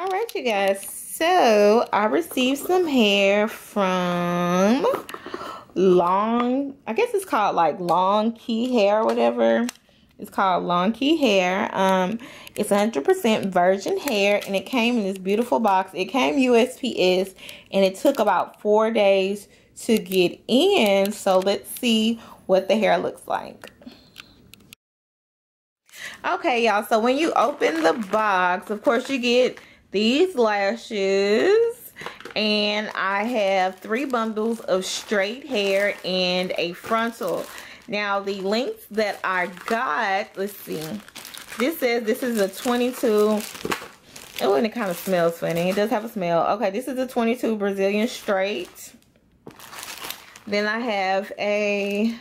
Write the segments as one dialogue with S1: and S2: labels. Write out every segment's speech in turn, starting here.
S1: All right, you guys. So I received some hair from I guess it's called like Longqi hair or whatever. It's called Longqi hair. It's 100% virgin hair, and it came in this beautiful box. It came USPS, and it took about 4 days to get in. So let's see what the hair looks like. Okay, y'all. So when you open the box, of course, you get these lashes, and I have 3 bundles of straight hair and a frontal. Now the length that I got, let's see, this says this is a 22. Oh, and it kind of smells funny. It does have a smell. Okay, this is a 22 Brazilian straight. Then I have a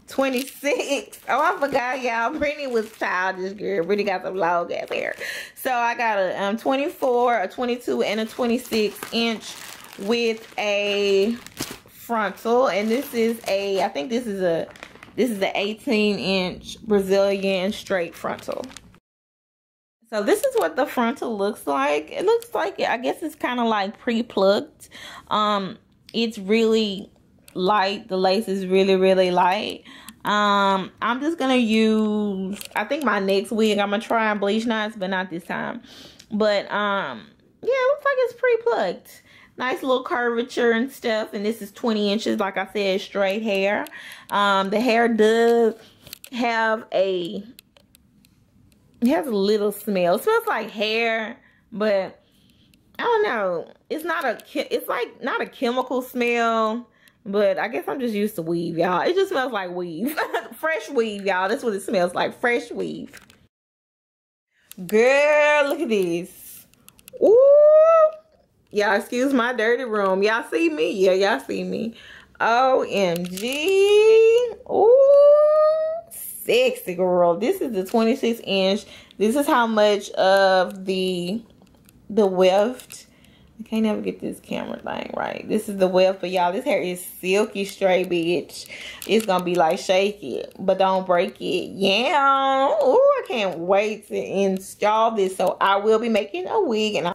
S1: 26. Oh, I forgot, y'all. Brittany was childish, girl. Brittany got some long ass hair. So I got a 24, a 22, and a 26 inch with a frontal. And this is I think this is a 18 inch Brazilian straight frontal. So this is what the frontal looks like. It looks like, I guess it's kind of like pre-plucked. It's really light. The lace is really, really light. I'm just gonna use, I think my next wig I'm gonna try and bleach knots, but not this time. But yeah, it looks like it's pre-plucked. Nice little curvature and stuff. And this is 20 inches, like I said, straight hair. The hair does have it has a little smell. It smells like hair, but I don't know. It's like not a chemical smell, but I guess I'm just used to weave, y'all. It just smells like weave. Fresh weave, y'all. That's what it smells like. Fresh weave. Girl, look at this. Ooh. Y'all, excuse my dirty room. Y'all see me? Yeah, y'all see me. OMG. Ooh. Sexy, girl. This is the 26 inch. This is how much of the weft. I can't never get this camera thing right. This is the weft, but y'all, this hair is silky straight, bitch. It's gonna be like shake it, but don't break it. Yeah. Ooh, I can't wait to install this. So I will be making a wig, and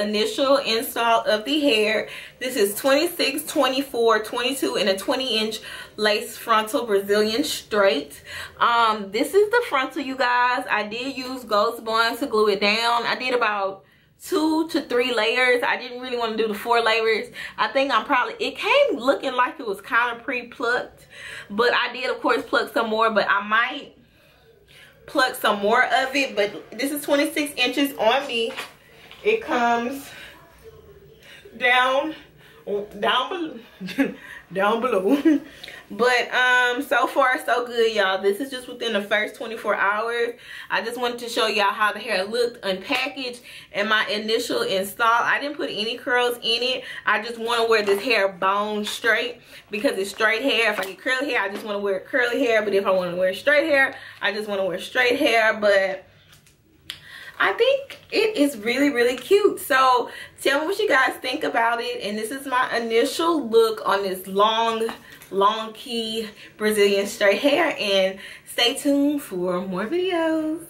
S1: initial install of the hair. This is 26, 24, 22, and a 20-inch lace frontal Brazilian straight. This is the frontal, you guys. I did use Ghost Bond to glue it down. I did about 2 to 3 layers. I didn't really want to do the 4 layers. I think it came looking like it was kind of pre-plucked, but I did of course pluck some more, but I might pluck some more of it. But this is 26 inches on me. It comes down below. But so far so good, y'all. This is just within the first 24 hours. I just wanted to show y'all how the hair looked unpackaged and my initial install. I didn't put any curls in it. I just want to wear this hair bone straight because it's straight hair. If I get curly hair, I just want to wear curly hair, but if I want to wear straight hair, I just want to wear straight hair. But I think it is really, really cute. So tell me what you guys think about it. And this is my initial look on this Longqi Brazilian straight hair. And stay tuned for more videos.